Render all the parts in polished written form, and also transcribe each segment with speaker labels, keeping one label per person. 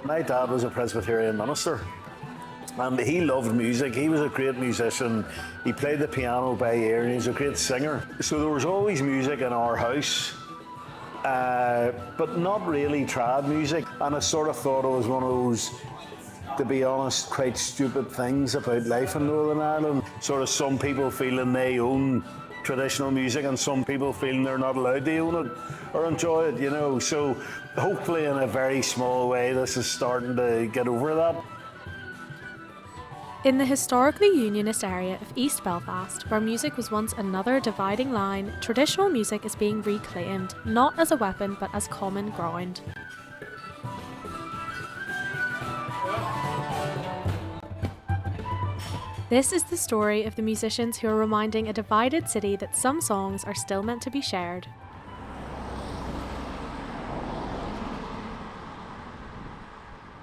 Speaker 1: My dad was a Presbyterian minister and he loved music. He was a great musician. He played the piano by ear and he was a great singer. So there was always music in our house, but not really trad music. And I sort of thought it was one of those, to be honest, quite stupid things about life in Northern Ireland. Sort of some people feeling they own traditional music and some people feeling they're not allowed to own it or enjoy it, you know. So hopefully in a very small way this is starting to get over that.
Speaker 2: In the historically unionist area of East Belfast, where music was once another dividing line, traditional music is being reclaimed, not as a weapon but as common ground. This is the story of the musicians who are reminding a divided city that some songs are still meant to be shared.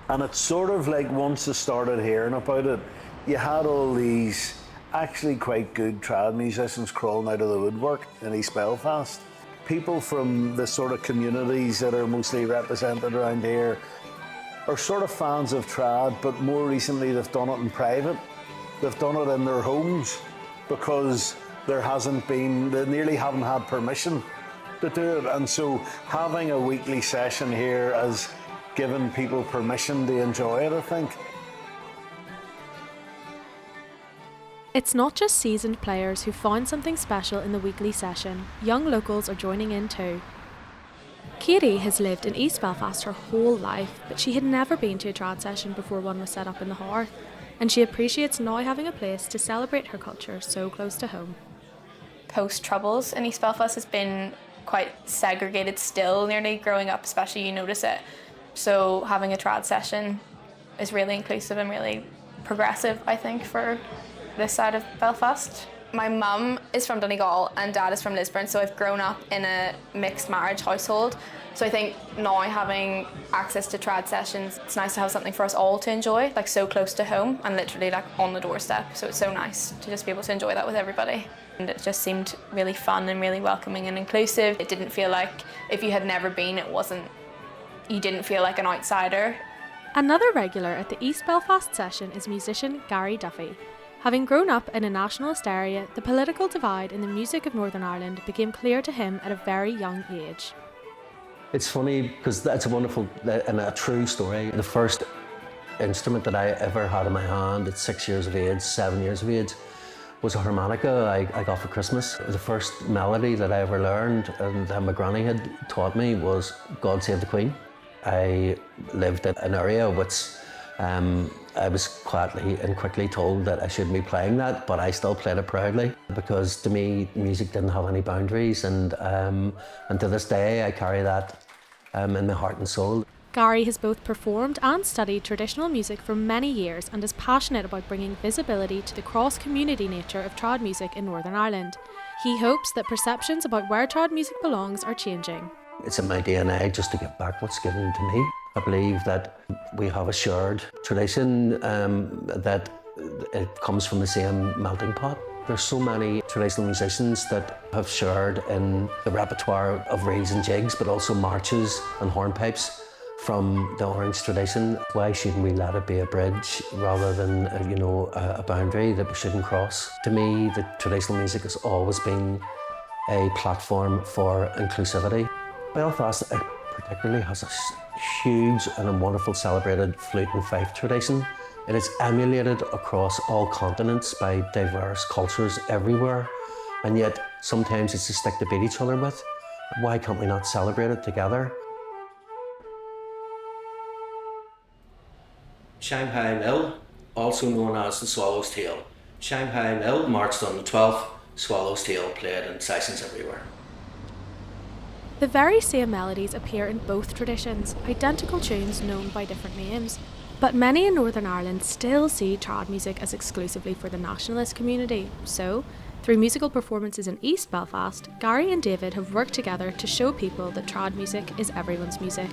Speaker 1: And it's sort of like once I started hearing about it, you had all these actually quite good trad musicians crawling out of the woodwork in East Belfast. People from the sort of communities that are mostly represented around here are sort of fans of trad, but more recently they've done it in private. They've done it in their homes because there hasn't been, they nearly haven't had permission to do it. And so having a weekly session here has given people permission to enjoy it, I think.
Speaker 2: It's not just seasoned players who found something special in the weekly session. Young locals are joining in too. Katie has lived in East Belfast her whole life, but she had never been to a trad session before one was set up in the hearth, and she appreciates now having a place to celebrate her culture so close to home.
Speaker 3: Post-Troubles in East Belfast has been quite segregated still, nearly growing up especially you notice it. So having a trad session is really inclusive and really progressive, I think, for this side of Belfast. My mum is from Donegal and dad is from Lisburn, so I've grown up in a mixed marriage household. So I think now having access to trad sessions, it's nice to have something for us all to enjoy, like so close to home and literally like on the doorstep. So it's so nice to just be able to enjoy that with everybody. And it just seemed really fun and really welcoming and inclusive. It didn't feel like if you had never been, you didn't feel like an outsider.
Speaker 2: Another regular at the East Belfast session is musician Gary Duffy. Having grown up in a nationalist area, the political divide in the music of Northern Ireland became clear to him at a very young age.
Speaker 4: It's funny because that's a wonderful and a true story. The first instrument that I ever had in my hand at 6 years of age, 7 years of age, was a harmonica I got for Christmas. The first melody that I ever learned and that my granny had taught me was God Save the Queen. I lived in an area which I was quietly and quickly told that I shouldn't be playing that, but I still played it proudly because to me music didn't have any boundaries, and to this day I carry that in my heart and soul.
Speaker 2: Gary has both performed and studied traditional music for many years and is passionate about bringing visibility to the cross-community nature of trad music in Northern Ireland. He hopes that perceptions about where trad music belongs are changing.
Speaker 4: It's in my DNA just to give back what's given to me. I believe that we have a shared tradition, that it comes from the same melting pot. There's so many traditional musicians that have shared in the repertoire of reeds and jigs, but also marches and hornpipes from the Orange tradition. Why shouldn't we let it be a bridge rather than a boundary that we shouldn't cross? To me, the traditional music has always been a platform for inclusivity. Belfast particularly has a huge and a wonderful celebrated flute and fife tradition. It is emulated across all continents by diverse cultures everywhere, and yet sometimes it's a stick to beat each other with. Why can't we not celebrate it together? Shanghai Nil, also known as the Swallow's Tail. Shanghai Nil marched on the 12th, Swallow's Tail played in sessions everywhere.
Speaker 2: The very same melodies appear in both traditions, identical tunes known by different names. But many in Northern Ireland still see trad music as exclusively for the nationalist community. So, through musical performances in East Belfast, Gary and David have worked together to show people that trad music is everyone's music.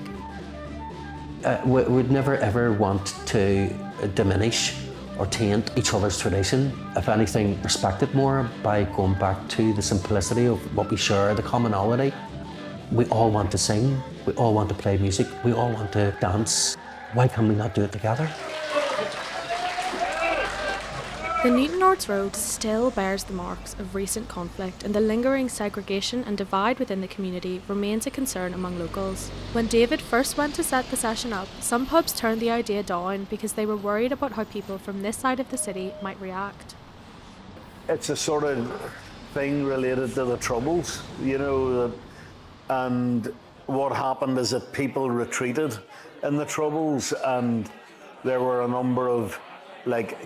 Speaker 4: We'd never ever want to diminish or taint each other's tradition. If anything, respect it more by going back to the simplicity of what we share, the commonality. We all want to sing, we all want to play music, we all want to dance. Why can we not do it together?
Speaker 2: The Newton Arts Road still bears the marks of recent conflict, and the lingering segregation and divide within the community remains a concern among locals. When David first went to set the session up, some pubs turned the idea down because they were worried about how people from this side of the city might react.
Speaker 1: It's a sort of thing related to the Troubles, and what happened is that people retreated in the Troubles, and there were a number of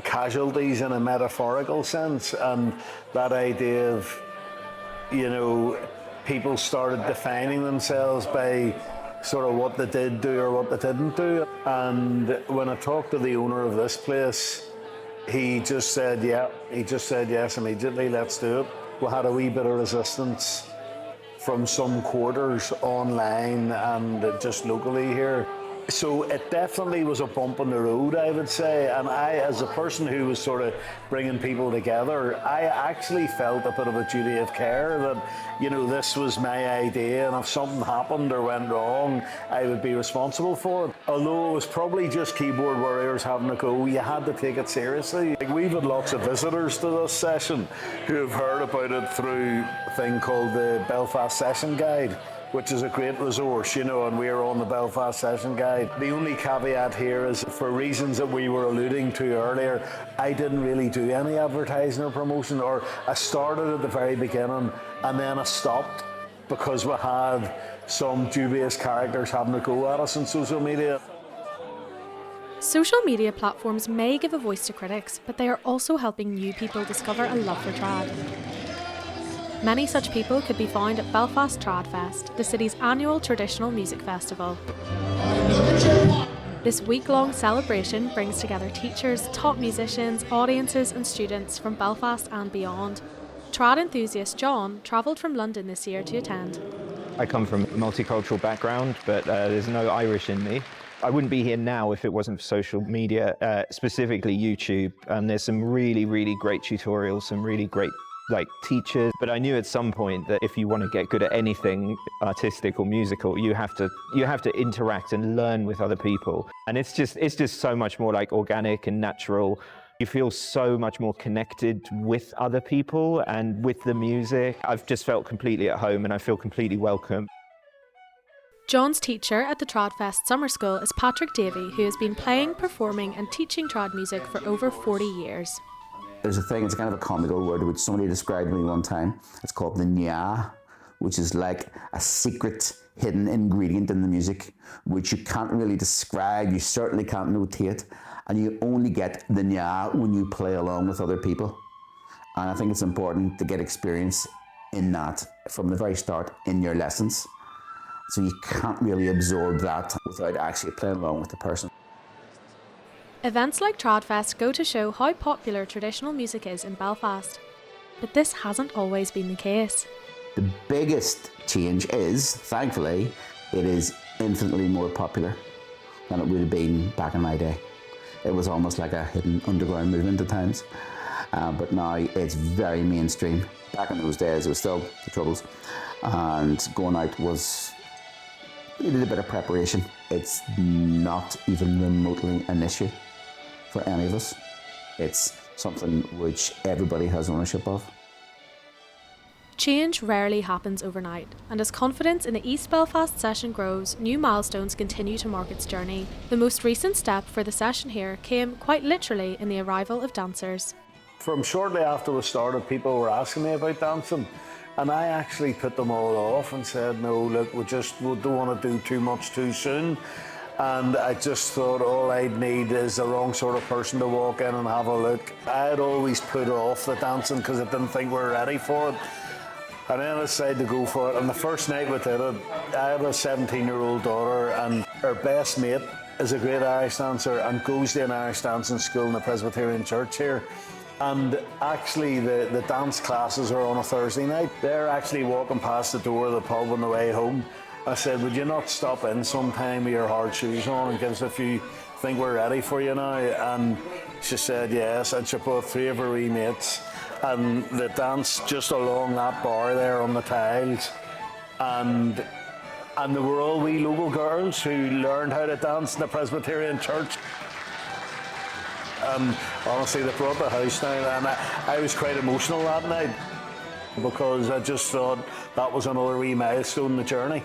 Speaker 1: casualties in a metaphorical sense, and that idea of, people started defining themselves by sort of what they did do or what they didn't do. And when I talked to the owner of this place, he just said yes immediately, let's do it. We had a wee bit of resistance from some quarters online and just locally here. So it definitely was a bump on the road, I would say, and I, as a person who was sort of bringing people together, I actually felt a bit of a duty of care that, this was my idea, and if something happened or went wrong, I would be responsible for it. Although it was probably just keyboard warriors having a go, you had to take it seriously. We've had lots of visitors to this session who have heard about it through a thing called the Belfast Session Guide, which is a great resource, and we're on the Belfast Session Guide. The only caveat here is, for reasons that we were alluding to earlier, I didn't really do any advertising or promotion, or I started at the very beginning and then I stopped because we had some dubious characters having a go at us on social media.
Speaker 2: Social media platforms may give a voice to critics, but they are also helping new people discover a love for trad. Many such people could be found at Belfast Trad Fest, the city's annual traditional music festival. This week-long celebration brings together teachers, top musicians, audiences and students from Belfast and beyond. Trad enthusiast John travelled from London this year to attend.
Speaker 5: I come from a multicultural background, but there's no Irish in me. I wouldn't be here now if it wasn't for social media, specifically YouTube. There's some really, really great tutorials, some really great teachers, but I knew at some point that if you want to get good at anything artistic or musical, you have to interact and learn with other people, and it's just so much more organic and natural. You feel so much more connected with other people and with the music. I've just felt completely at home, and I feel completely welcome.
Speaker 2: John's teacher at the Tradfest Summer School is Patrick Davey, who has been playing, performing and teaching trad music for over 40 years.
Speaker 6: There's a thing, it's kind of a comical word which somebody described to me one time. It's called the nya, which is like a secret hidden ingredient in the music, which you can't really describe, you certainly can't notate, and you only get the nya when you play along with other people. And I think it's important to get experience in that from the very start in your lessons. So you can't really absorb that without actually playing along with the person.
Speaker 2: Events like Tradfest go to show how popular traditional music is in Belfast. But this hasn't always been the case.
Speaker 6: The biggest change is, thankfully, it is infinitely more popular than it would have been back in my day. It was almost like a hidden underground movement at times. But now it's very mainstream. Back in those days, it was still the Troubles. And going out was, you did a bit of preparation. It's not even remotely an issue for any of us. It's something which everybody has ownership of.
Speaker 2: Change rarely happens overnight, and as confidence in the East Belfast session grows, new milestones continue to mark its journey. The most recent step for the session here came, quite literally, in the arrival of dancers.
Speaker 1: From shortly after we started, people were asking me about dancing, and I actually put them all off and said, no, look, we don't want to do too much too soon. And I just thought all I'd need is the wrong sort of person to walk in and have a look. I had always put off the dancing because I didn't think we were ready for it. And then I decided to go for it. And the first night we did it, I have a 17-year-old daughter, and her best mate is a great Irish dancer and goes to an Irish dancing school in the Presbyterian Church here. And actually the dance classes are on a Thursday night. They're actually walking past the door of the pub on the way home. I said, would you not stop in sometime with your hard shoes on and give us a few, think we're ready for you now? And she said yes, and she brought 3 of her wee mates, and they danced just along that bar there on the tiles. And And they were all wee local girls who learned how to dance in the Presbyterian church. Honestly, they brought the house down, and I was quite emotional that night because I just thought that was another wee milestone in the journey.